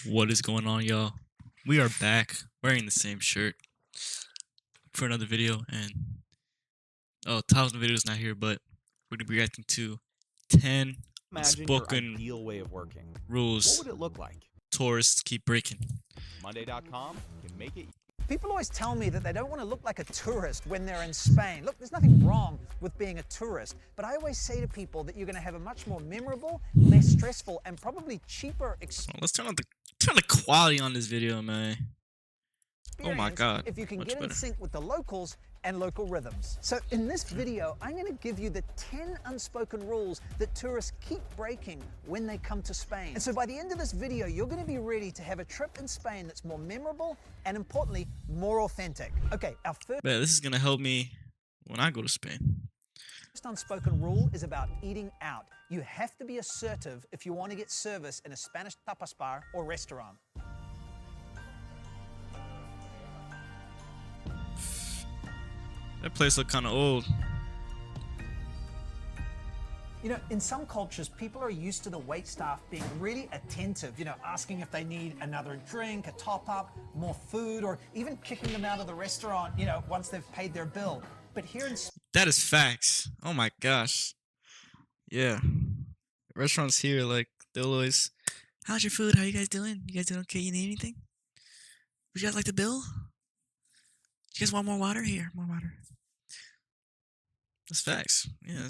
What is going on, y'all? We are back wearing the same shirt for another video, and Tyler's video is not here, but we're gonna be reacting to 10 Imagine your unspoken ideal way of working. What rules would it look like? tourists keep breaking. Monday.com can make it. People always tell me that they don't want to look like a tourist when they're in Spain. Look, there's nothing wrong with being a tourist, but I always say to people that you're going to have a much more memorable, less stressful, and probably cheaper experience. Let's turn on the quality on this video, man. Oh my god. If you can much get in better. sync with the locals and local rhythms. So in this video, I'm going to give you the 10 unspoken rules that tourists keep breaking when they come to Spain. And so by the end of this video, you're going to be ready to have a trip in Spain that's more memorable and, importantly, more authentic. Okay, our first This is gonna help me when I go to Spain. unspoken rule is about eating out. You have to be assertive if you want to get service in a Spanish tapas bar or restaurant. That place look kind of old. You know, in some cultures, people are used to the wait staff being really attentive, you know, asking if they need another drink, a top up, more food, or even kicking them out of the restaurant, you know, once they've paid their bill. But here in That is facts. Oh my gosh. Yeah. Restaurants here, like, they'll always, how's your food? How you guys doing? You guys doing okay? You need anything? Would you guys like the bill? You guys want more water? Here, more water. That's facts. Yeah.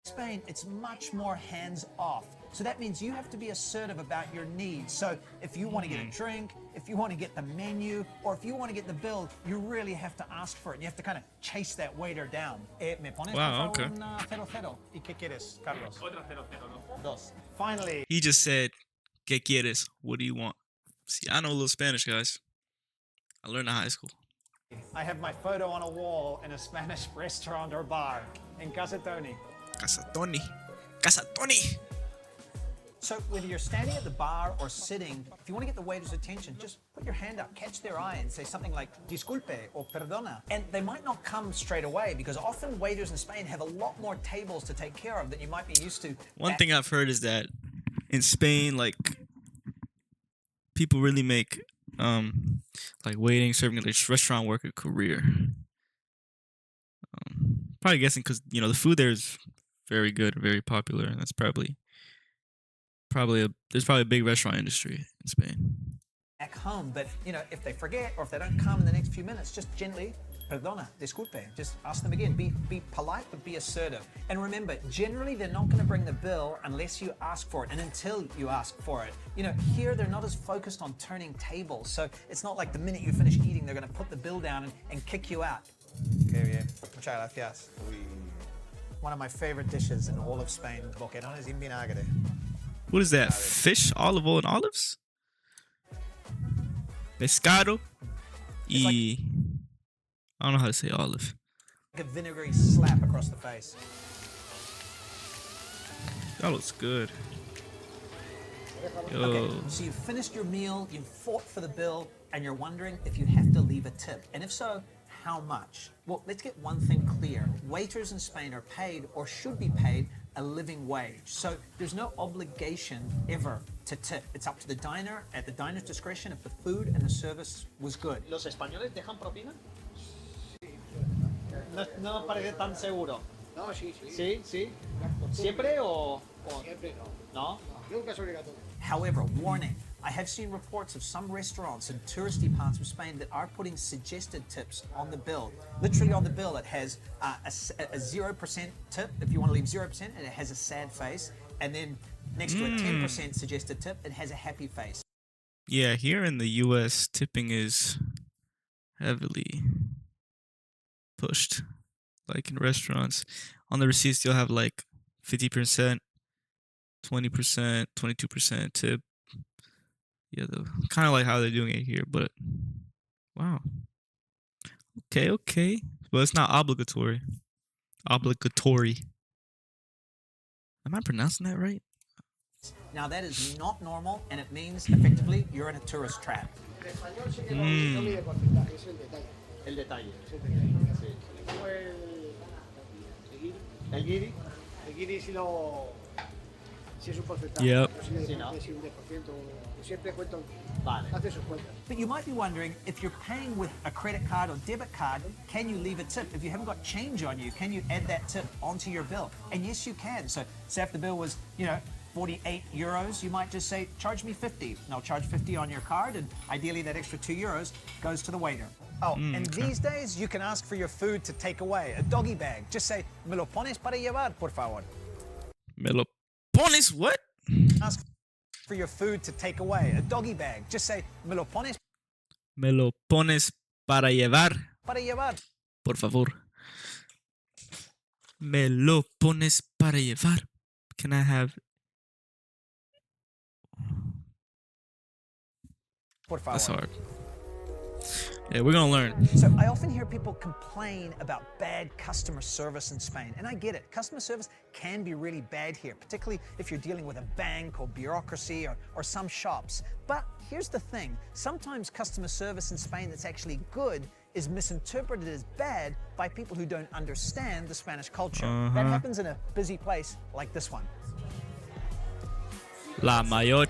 Spain, it's much more hands-off. So that means you have to be assertive about your needs. So if you want to get a drink, if you want to get the menu, or if you want to get the bill, you really have to ask for it. You have to kind of chase that waiter down. Me pones, Wow, por favor, okay. una 00. ¿Y qué quieres, Carlos? Otra 00, ¿no? Dos. Finally. He just said, ¿Qué quieres? What do you want? See, I know a little Spanish, guys. I learned in high school. I have my photo on a wall in a Spanish restaurant or bar in Casa Tony. Casa Tony. Casa Tony. So whether you're standing at the bar or sitting, if you want to get the waiter's attention, just put your hand up, catch their eye, and say something like disculpe or perdona. And they might not come straight away because often waiters in Spain have a lot more tables to take care of than you might be used to. One thing I've heard is that in Spain, like, people really make like waiting, serving, like restaurant work a career. Probably guessing because the food there is very good, very popular, and that's there's probably a big restaurant industry in Spain. Back home, but if they forget or if they don't come in the next few minutes, just gently, perdona, disculpe, just ask them again. Be polite, but be assertive. And remember, generally they're not going to bring the bill unless you ask for it and until you ask for it. Here they're not as focused on turning tables, so it's not like the minute you finish eating, they're going to put the bill down and kick you out. Qué bien. Muchas gracias. One of my favorite dishes in all of Spain, boquerones en vinagre. What is that? Fish, olive oil, and olives? Pescado y... I don't know how to say olive. Like a vinegary slap across the face. That looks good. Yo. Okay, so you've finished your meal, you've fought for the bill, and you're wondering if you have to leave a tip. And if so, how much? Well, let's get one thing clear. Waiters in Spain are paid, or should be paid, a living wage. So there's no obligation ever to tip. It's up to the diner, at the diner's discretion, if the food and the service was good. ¿Los españoles dejan propina? No me parece tan seguro. No, sí. ¿Sí? ¿Sí? ¿Siempre o...? Siempre no. ¿No? Nunca es obligatorio. However, warning, I have seen reports of some restaurants in touristy parts of Spain that are putting suggested tips on the bill. Literally on the bill it has a 0% tip if you want to leave 0%, and it has a sad face. And then next to a 10% suggested tip, it has a happy face. Yeah, here in the US, tipping is heavily pushed. Like in restaurants, on the receipts you'll have like 50%, 20%, 22% tip. Yeah, kind of like how they're doing it here, but wow. Okay. But it's not obligatory. Obligatory. Am I pronouncing that right? Now that is not normal, and it means effectively you're in a tourist trap. El español sí que no mide porcentaje, es el detalle. El detalle. Es el detalle. Sí. Como el guiri. ¿El guiri? El guiri si lo Si es un porcentaje. Yep. No sé si Sí, ¿no? es un 10%. Yo siempre cuento, Vale. hace sus cuentas. But you might be wondering, if you're paying with a credit card or debit card, can you leave a tip? If you haven't got change on you, can you add that tip onto your bill? And yes, you can. So say if the bill was, 48 euros, you might just say, charge me 50. And I'll charge 50 on your card, and ideally that extra 2 euros goes to the waiter. Oh, and these days you can ask for your food to take away, a doggy bag. Just say, me lo pones para llevar, por favor. Me lo pones what? Ask for your food to take away, a doggy bag. Just say, me lo pones Me lo pones para llevar, para llevar. por favor. Me lo pones para llevar. Can I have? Por favor. That's hard. Yeah, we're gonna learn. So I often hear people complain about bad customer service in Spain, and I get it. Customer service can be really bad here, particularly if you're dealing with a bank or bureaucracy or some shops. But here's the thing, sometimes customer service in Spain that's actually good is misinterpreted as bad by people who don't understand the Spanish culture. That happens in a busy place like this one. La mayor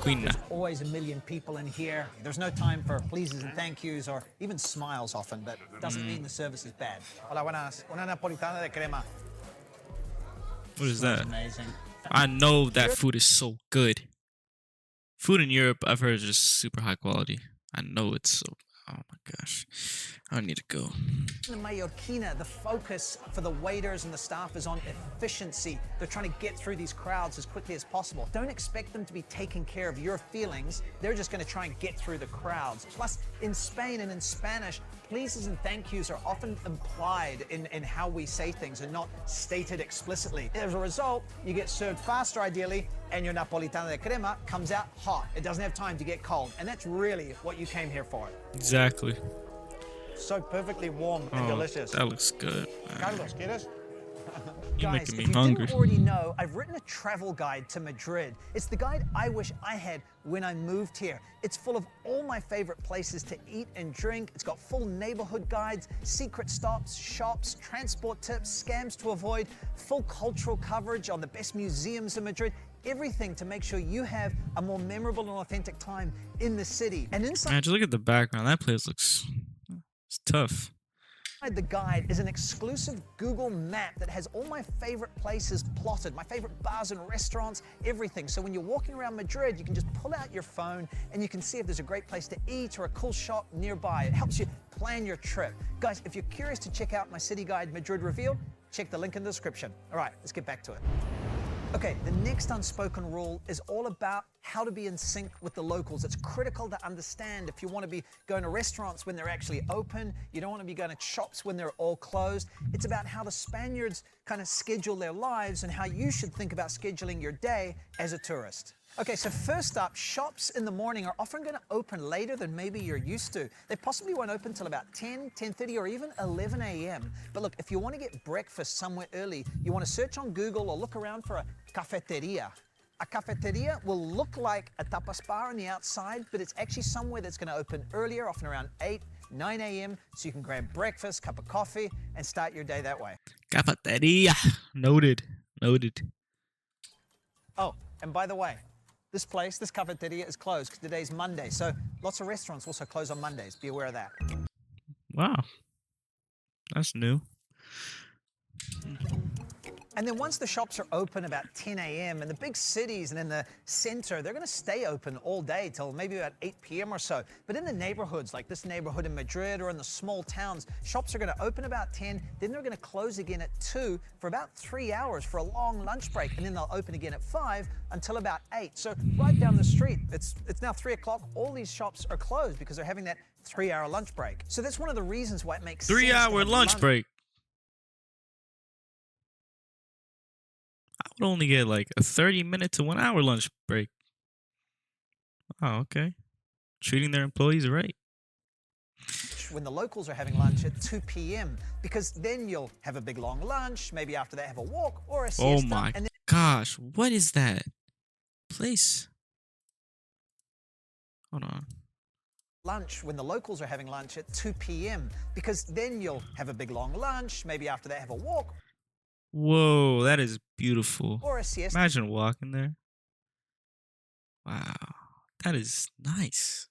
quina. Always a million people in here. There's no time for pleases and thank yous or even smiles often, but doesn't mean the service is bad. Hola, buenas. Una napolitana de crema. What is that? Amazing. I know that food is so good. Food in Europe, I've heard, is just super high quality. I know it's so. Oh my gosh, I need to go. In the Mallorquina, the focus for the waiters and the staff is on efficiency. They're trying to get through these crowds as quickly as possible. Don't expect them to be taking care of your feelings. They're just going to try and get through the crowds. Plus, in Spain and in Spanish, pleases and thank yous are often implied in how we say things and not stated explicitly. As a result, you get served faster ideally, and your napolitana de crema comes out hot. It doesn't have time to get cold, and that's really what you came here for. Exactly. So perfectly warm and Oh, delicious. that looks good. Carlos, ¿quieres? You're Guys, making me if you hungry. didn't already know, I've written a travel guide to Madrid. It's the guide I wish I had when I moved here. It's full of all my favorite places to eat and drink. It's got full neighborhood guides, secret stops, shops, transport tips, scams to avoid, full cultural coverage on the best museums in Madrid. Everything to make sure you have a more memorable and authentic time in the city. And inside Man, just look at the background. That place looks. It's tough. the guide is an exclusive Google map that has all my favorite places plotted, my favorite bars and restaurants, everything. So when you're walking around Madrid, you can just pull out your phone and you can see if there's a great place to eat or a cool shop nearby. It helps you plan your trip. Guys, if you're curious to check out my city guide, Madrid Revealed, check the link in the description. All right, let's get back to it. Okay, the next unspoken rule is all about how to be in sync with the locals. It's critical to understand if you want to be going to restaurants when they're actually open, you don't want to be going to shops when they're all closed. It's about how the Spaniards kind of schedule their lives and how you should think about scheduling your day as a tourist. Okay, so first up, shops in the morning are often going to open later than maybe you're used to. They possibly won't open till about 10, 10:30, or even 11 a.m. But look, if you want to get breakfast somewhere early, you want to search on Google or look around for a cafeteria. A cafeteria will look like a tapas bar on the outside, but it's actually somewhere that's going to open earlier, often around 8, 9 a.m., so you can grab breakfast, cup of coffee, and start your day that way. Cafeteria. Noted. Noted. Oh, and by the way, this place, this cafeteria is closed because today's Monday. So lots of restaurants also close on Mondays. Be aware of that. Wow. That's new. And then once the shops are open about 10 a.m. in the big cities and in the center, they're going to stay open all day till maybe about 8 p.m. or so. But in the neighborhoods, like this neighborhood in Madrid or in the small towns, shops are going to open about 10, then they're going to close again at 2 for about 3 hours for a long lunch break. And then they'll open again at 5 until about 8. So right down the street, it's now 3 o'clock. All these shops are closed because they're having that 3-hour lunch break. So that's one of the reasons why it makes sense to 3-hour have lunch break. I would only get like a 30-minute to 1-hour lunch break. Oh, okay. Treating their employees right. When the locals are having lunch at 2 p.m. because then you'll have a big long lunch, maybe after that have a walk or a siesta. Oh my and then gosh. What is that place? Hold on. lunch when the locals are having lunch at 2 p.m. because then you'll have a big long lunch, maybe after that have a walk Whoa, that is beautiful. or a siesta. Imagine walking there. Wow, that is nice.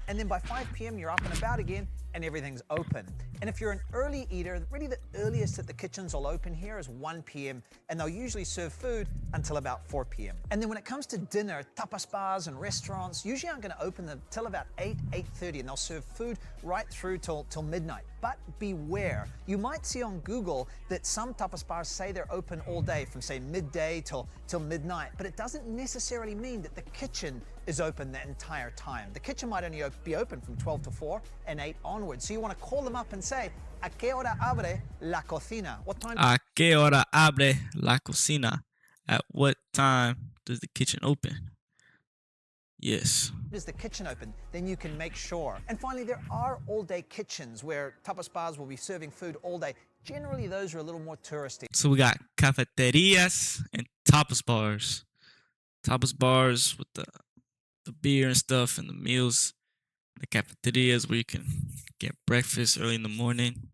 And then by 5 p.m. you're up and about again and everything's open. And if you're an early eater, really the earliest that the kitchens will open here is 1 p.m. and they'll usually serve food until about 4 p.m. And then when it comes to dinner, tapas bars and restaurants usually aren't going to open until about 8:30, and they'll serve food right through till midnight. But beware, you might see on Google that some tapas bars say they're open all day from say midday till midnight, but it doesn't necessarily mean that the kitchen is open the entire time. The kitchen might only be open from 12 to 4 and 8 onwards. So you want to call them up and say, ¿A qué hora abre la cocina? What time? ¿A qué hora abre la cocina? At what time does the kitchen open? Yes. Is the kitchen open? Then you can make sure. And finally, there are all-day kitchens where tapas bars will be serving food all day. Generally, those are a little more touristy. So we got cafeterias and tapas bars. Tapas bars with the beer and stuff and the meals. The cafeterias where you can get breakfast early in the morning.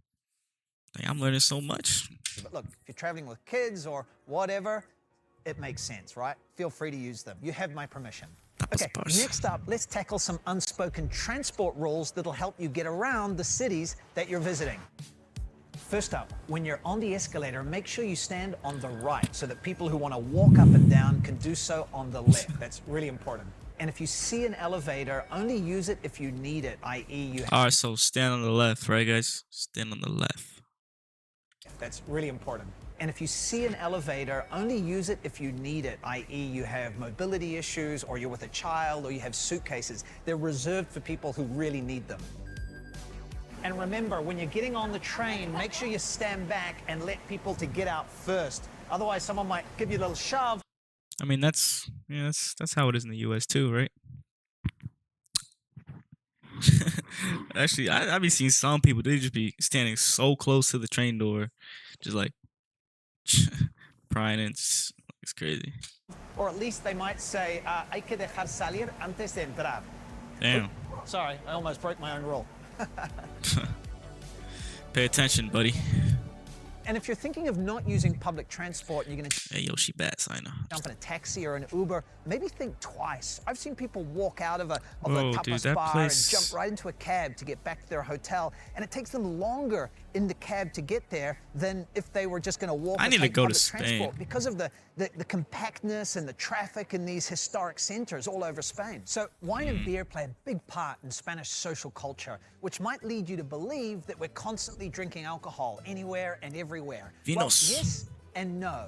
Like, I'm learning so much. But look, if you're traveling with kids or whatever, it makes sense, right? Feel free to use them. You have my permission. Tapas Okay, bars. next up, let's tackle some unspoken transport rules that'll help you get around the cities that you're visiting. First up, when you're on the escalator, make sure you stand on the right so that people who want to walk up and down can do so on the left. That's really important. And if you see an elevator, only use it if you need it, i.e. you All right, so stand on the left, right, guys? Stand on the left. That's really important. And if you see an elevator, only use it if you need it, i.e. you have mobility issues, or you're with a child, or you have suitcases. They're reserved for people who really need them. And remember, when you're getting on the train, make sure you stand back and let people to get out first. Otherwise, someone might give you a little shove. I mean, that's how it is in the U.S. too, right? Actually, I've been seeing some people, they just be standing so close to the train door, just like prying in. It's crazy. Or at least they might say, hay que dejar salir antes de entrar. Damn. Sorry, I almost broke my own rule. Pay attention, buddy. And if you're thinking of not using public transport, you're going to Hey, yo, she bad, I know. jump in a taxi or an Uber, maybe think twice. I've seen people walk out of a Whoa, tapas dude, that bar place- and jump right into a cab to get back to their hotel, and it takes them longer in the cab to get there than if they were just going to walk. I or need to take go to public Spain. transport because of the compactness and the traffic in these historic centers all over Spain. So wine and beer play a big part in Spanish social culture, which might lead you to believe that we're constantly drinking alcohol anywhere and everywhere. Well, Vinos. yes and no.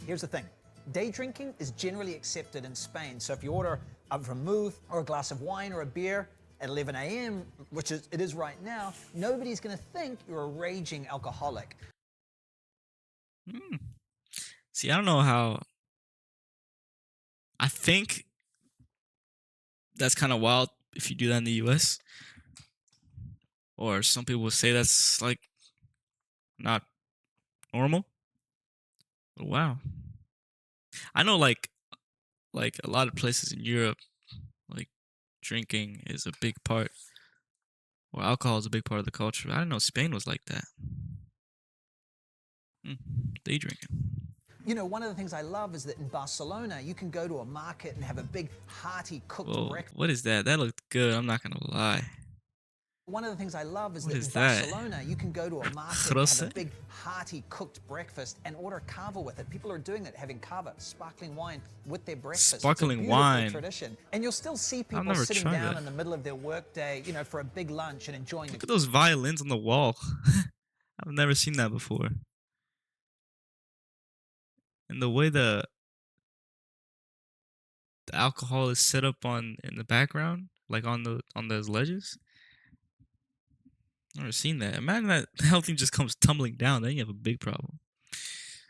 Here's the thing. Day drinking is generally accepted in Spain. So if you order a vermouth or a glass of wine or a beer at 11 a.m., which it is right now, nobody's going to think you're a raging alcoholic. See, I don't know how. I think that's kind of wild if you do that in the U.S. Or some people would say that's like not normal. But wow. I know like a lot of places in Europe, like drinking is a big part, or alcohol is a big part of the culture. I didn't know Spain was like that. Day drinking. You know, one of the things I love is that in Barcelona, you can go to a market and have a big, hearty, cooked Whoa, breakfast. what is that? That looked good. I'm not gonna lie. One of the things I love is What that is in that? Barcelona, you can go to a market and have Grosse? a big, hearty, cooked breakfast and order cava with it. People are doing that, having cava, sparkling wine, with their breakfast. Sparkling it's a beautiful wine. tradition. And you'll still see people never sitting tried down that. in the middle of their workday, you know, for a big lunch and enjoying Look the at those violins on the wall. I've never seen that before. And the way the alcohol is set up in the background, like on those ledges. Never seen that. Imagine that the whole thing just comes tumbling down. Then you have a big problem.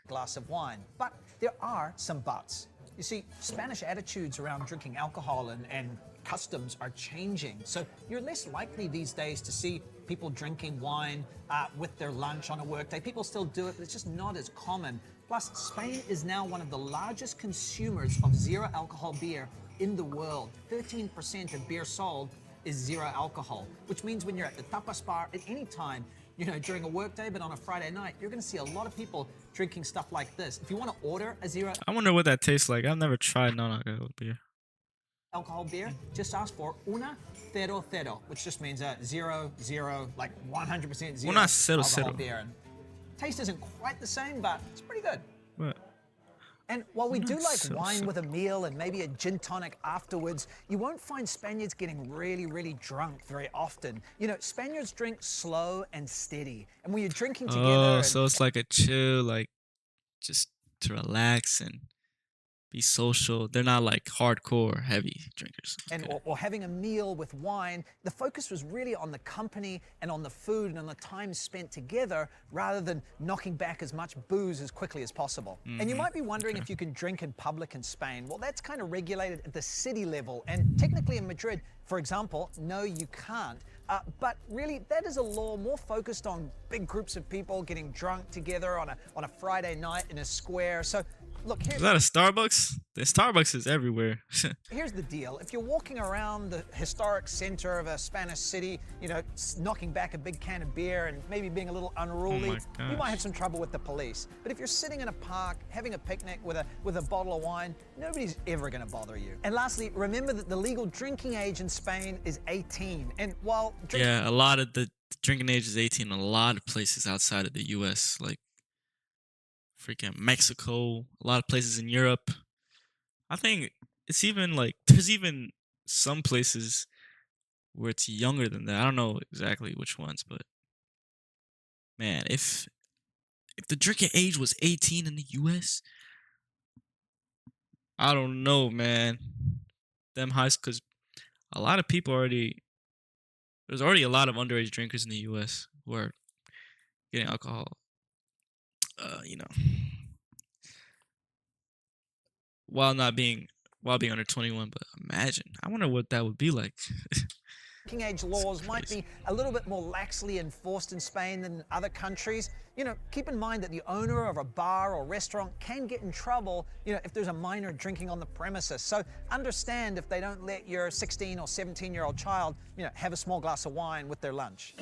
glass of wine. But there are some buts. You see, Spanish attitudes around drinking alcohol and customs are changing. So you're less likely these days to see people drinking wine with their lunch on a workday. People still do it, but it's just not as common. Plus, Spain is now one of the largest consumers of zero alcohol beer in the world. 13% of beer sold is zero alcohol, which means when you're at the tapas bar at any time, during a workday, but on a Friday night, you're going to see a lot of people drinking stuff like this. If you want to order a zero I wonder what that tastes like. I've never tried non-alcoholic beer. alcohol beer, just ask for una cero cero, which just means 0, 0, like 100% zero Una cero alcohol cero. beer. And taste isn't quite the same, but it's pretty good. What? And while we do Una like cero wine cero. with a meal and maybe a gin tonic afterwards, you won't find Spaniards getting really, really drunk very often. Spaniards drink slow and steady. And when you're drinking together, Oh, and so it's like a chill, like just to relax and be social. They're not like hardcore heavy drinkers. and Okay. or having a meal with wine, the focus was really on the company and on the food and on the time spent together rather than knocking back as much booze as quickly as possible. And you might be wondering if you can drink in public in Spain. Well, that's kind of regulated at the city level, and technically in Madrid, for example, no, you can't. But really, that is a law more focused on big groups of people getting drunk together on a Friday night in a square. So look, Is that a Starbucks? The Starbucks is everywhere. here's the deal. If you're walking around the historic center of a Spanish city, knocking back a big can of beer and maybe being a little unruly, you gosh. might have some trouble with the police. But if you're sitting in a park having a picnic with a bottle of wine, nobody's ever going to bother you. And lastly, remember that the legal drinking age in Spain is 18. And while drinking Yeah, a lot of the drinking age is 18 in a lot of places outside of the US, like freaking Mexico, a lot of places in Europe. I think it's even like there's even some places where it's younger than that. I don't know exactly which ones, but man, if the drinking age was 18 in the US, I don't know, man. Them highs, because a lot of people there's already a lot of underage drinkers in the US who are getting alcohol. You know, while being under 21. But imagine, I wonder what that would be like. drinking age laws might be a little bit more laxly enforced in Spain than in other countries. Keep in mind that the owner of a bar or restaurant can get in trouble, if there's a minor drinking on the premises. So understand if they don't let your 16 or 17-year-old child, have a small glass of wine with their lunch.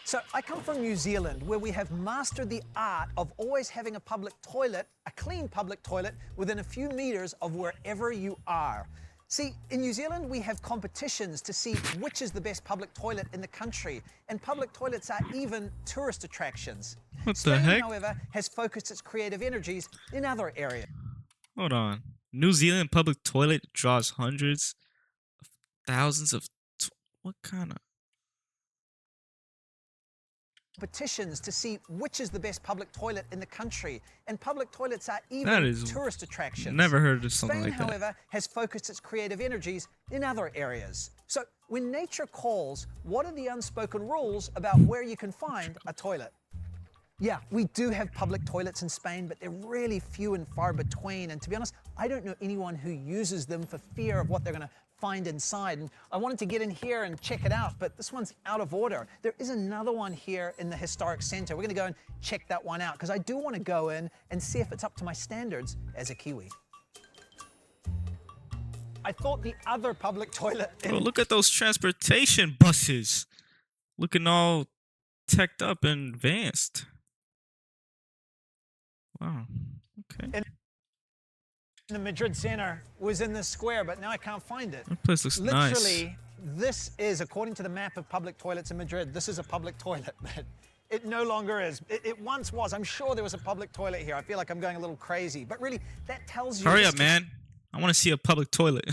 So I come from New Zealand, where we have mastered the art of always having a public toilet, a clean public toilet, within a few meters of wherever you are. See, in New Zealand, we have competitions to see which is the best public toilet in the country, and public toilets are even tourist attractions. What the Spain, heck? however, has focused its creative energies in other areas. Hold on. New Zealand public toilet draws hundreds of thousands of. What kind of? Competitions to see which is the best public toilet in the country, and public toilets are That even is tourist attractions. Never heard of something Spain, like that. however, has focused its creative energies in other areas. So when nature calls, what are the unspoken rules about where you can find a toilet? Yeah, we do have public toilets in Spain, but they're really few and far between. And to be honest, I don't know anyone who uses them for fear of what they're going to find inside. And I wanted to get in here and check it out, but this one's out of order. There is another one here in the historic center. We're going to go and check that one out because I do want to go in and see if it's up to my standards as a Kiwi. I thought the other public toilet in Bro, look at those transportation buses, looking all teched up and advanced. Wow. Okay. the Madrid center was in this square, but now I can't find it. That place looks nice. Literally, this is, according to the map of public toilets in Madrid, this is a public toilet, but it no longer is. It once was. I'm sure there was a public toilet here. I feel like I'm going a little crazy, but really, that tells you. Hurry this up, man. I want to see a public toilet.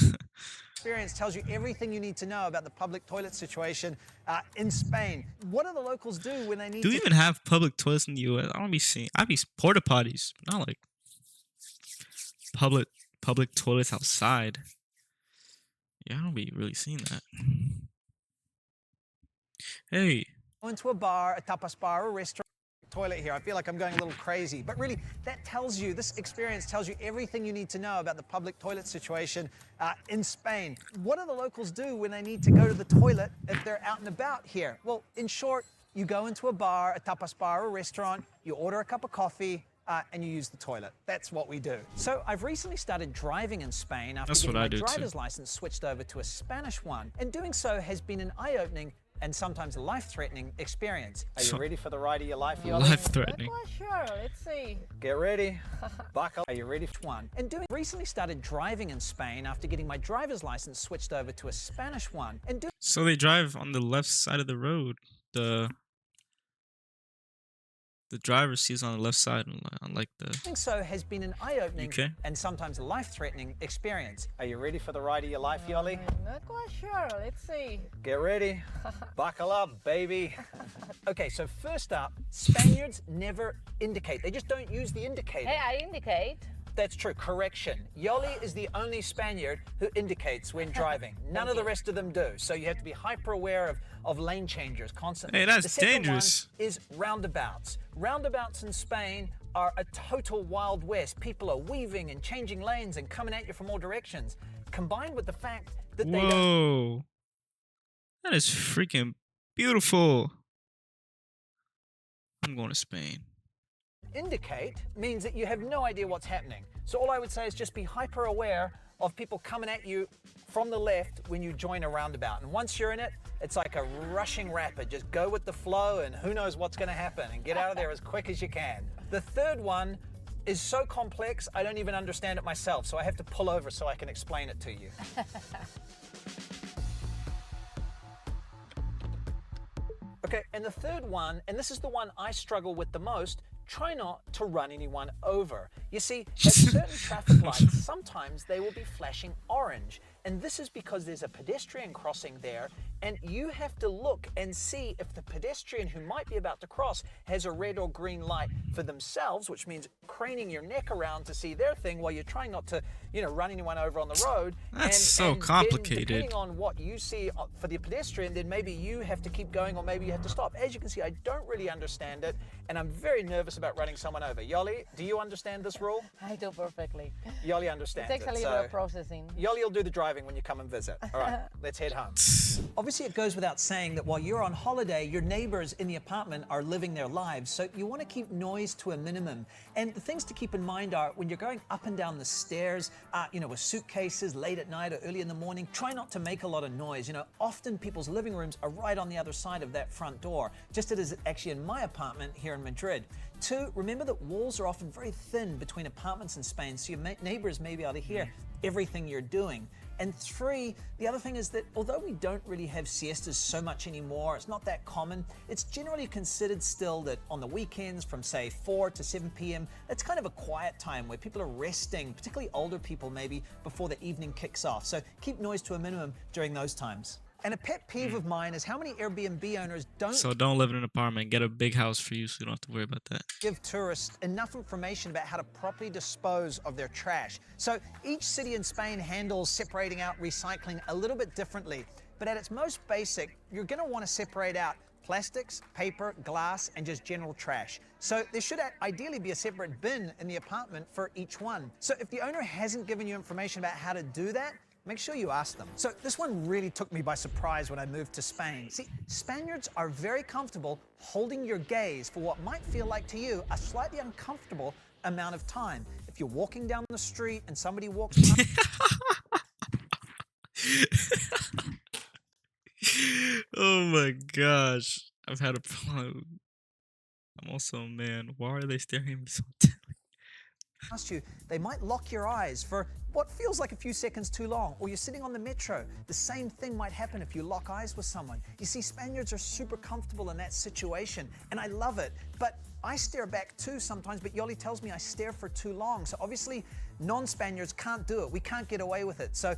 Experience tells you everything you need to know about the public toilet situation in Spain. What do the locals do when they need Do we to? even have public toilets in the U.S.? I don't be seeing. I be porta potties, but not like public toilets outside. Yeah, I don't be really seeing that. Hey, Go into a bar, a tapas bar, a restaurant, toilet here. I feel like I'm going a little crazy, but really that tells you, this experience tells you everything you need to know about the public toilet situation in Spain. What do the locals do when they need to go to the toilet if they're out and about here? Well, in short, you go into a bar, a tapas bar, a restaurant, you order a cup of coffee, and you use the toilet. That's what we do. So I've recently started driving in Spain after That's getting what I my do too. driver's license switched over to a Spanish one. And doing so has been an eye-opening and sometimes life-threatening experience. Are you So- ready for the ride of your life, Yoli? Life-threatening. Not quite sure. Let's see. Get ready. Buckle. Are you ready for one? And recently started driving in Spain after getting my driver's license switched over to a Spanish one. And doing So they drive on the left side of the road. The driver's seat is on the left side, unlike the. so has been an eye-opening Okay. and sometimes life-threatening experience. Are you ready for the ride of your life, Yoli? Not quite sure. Let's see. Get ready. Buckle up, baby. Okay, so first up, Spaniards never indicate. They just don't use the indicator. Hey, I indicate. That's true. Correction. Yoli is the only Spaniard who indicates when driving. None of the rest of them do. So you have to be hyper aware of lane changers constantly. Hey, that's the second dangerous. one is roundabouts. Roundabouts in Spain are a total Wild West. People are weaving and changing lanes and coming at you from all directions. Combined with the fact that they don't Whoa. That is freaking beautiful. I'm going to Spain. indicate means that you have no idea what's happening. So all I would say is just be hyper aware of people coming at you from the left when you join a roundabout. And once you're in it, it's like a rushing rapid. Just go with the flow and who knows what's going to happen, and get out of there as quick as you can. The third one is so complex, I don't even understand it myself, so I have to pull over so I can explain it to you. Okay, and the third one, and this is the one I struggle with the most, try not to run anyone over. You see, at certain traffic lights, sometimes they will be flashing orange. And this is because there's a pedestrian crossing there, and you have to look and see if the pedestrian who might be about to cross has a red or green light for themselves, which means craning your neck around to see their thing while you're trying not to, run anyone over on the road. That's so then complicated. depending on what you see for the pedestrian, then maybe you have to keep going or maybe you have to stop. As you can see, I don't really understand it, and I'm very nervous about running someone over. Yoli, do you understand this rule? I do perfectly. Yoli It understands takes a it. little So bit of processing. Yoli will do the driving when you come and visit. All right, let's head home. Obviously, it goes without saying that while you're on holiday, your neighbors in the apartment are living their lives. So you want to keep noise to a minimum. And the things to keep in mind are when you're going up and down the stairs, with suitcases late at night or early in the morning, try not to make a lot of noise. Often people's living rooms are right on the other side of that front door, just as it is actually in my apartment here in Madrid. 2, remember that walls are often very thin between apartments in Spain, so your neighbors may be able to hear everything you're doing. And 3, the other thing is that although we don't really have siestas so much anymore, it's not that common, it's generally considered still that on the weekends from say 4 to 7 p.m, it's kind of a quiet time where people are resting, particularly older people maybe, before the evening kicks off. So keep noise to a minimum during those times. And a pet peeve of mine is how many Airbnb owners don't So don't live in an apartment. Get a big house for you so you don't have to worry about that. give tourists enough information about how to properly dispose of their trash. So each city in Spain handles separating out recycling a little bit differently, but at its most basic, you're going to want to separate out plastics, paper, glass, and just general trash. So there should ideally be a separate bin in the apartment for each one. So if the owner hasn't given you information about how to do that, make sure you ask them. So this one really took me by surprise when I moved to Spain. See, Spaniards are very comfortable holding your gaze for what might feel like to you a slightly uncomfortable amount of time. If you're walking down the street and somebody walks past, Oh my gosh. I've had a problem. I'm also a man. Why are they staring at me so intently? you, they might lock your eyes for what feels like a few seconds too long, or you're sitting on the metro. The same thing might happen if you lock eyes with someone. You see, Spaniards are super comfortable in that situation, and I love it, but I stare back too sometimes, but Yoli tells me I stare for too long. So obviously, non-Spaniards can't do it. We can't get away with it. So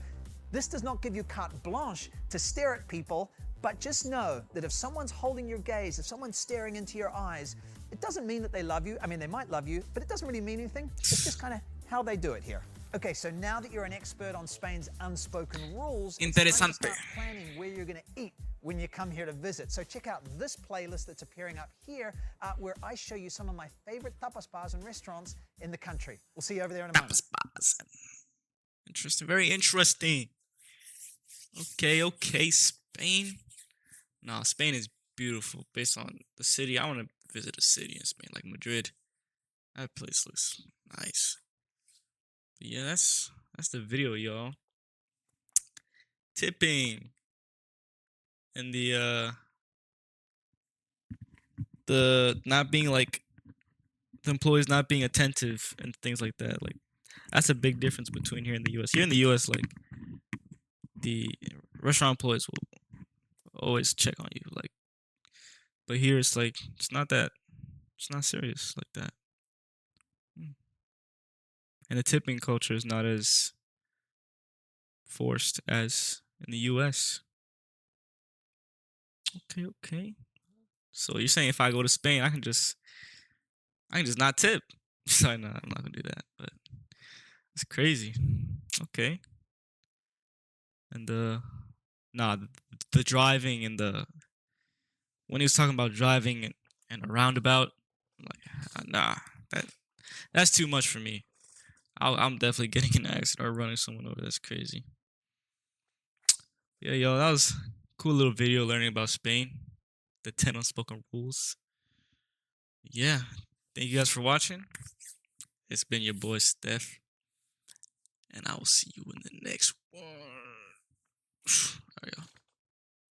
this does not give you carte blanche to stare at people, but just know that if someone's holding your gaze, if someone's staring into your eyes, it doesn't mean that they love you. I mean, they might love you, but it doesn't really mean anything. It's just kind of how they do it here. Okay, so now that you're an expert on Spain's unspoken rules, it's time to Interesante. start planning where you're going to eat when you come here to visit. So check out this playlist that's appearing up here, where I show you some of my favorite tapas bars and restaurants in the country. We'll see you over there in a moment. Interesting. Very interesting. Okay. Spain. No, Spain is beautiful. Based on the city, I want to visit a city in Spain, like Madrid. That place looks nice. But yeah, that's the video, y'all. Tipping in the the not being like the employees not being attentive and things like that. Like that's a big difference between here in the U.S. Here in the U.S., like the restaurant employees will always check on you. Like, but here it's like it's not that. It's not serious like that. Mm. And the tipping culture is not as forced as in the U.S. Okay, okay. So you're saying if I go to Spain, I can just not tip? So no, I'm not gonna do that. But it's crazy. Okay. And nah, the driving and the when he was talking about driving and a roundabout, I'm like, nah, that's too much for me. I'm definitely getting in an accident or running someone over. That's crazy. Yeah, yo, that was a cool little video learning about Spain, the 10 unspoken rules. Yeah, thank you guys for watching. It's been your boy Steph, and I will see you in the next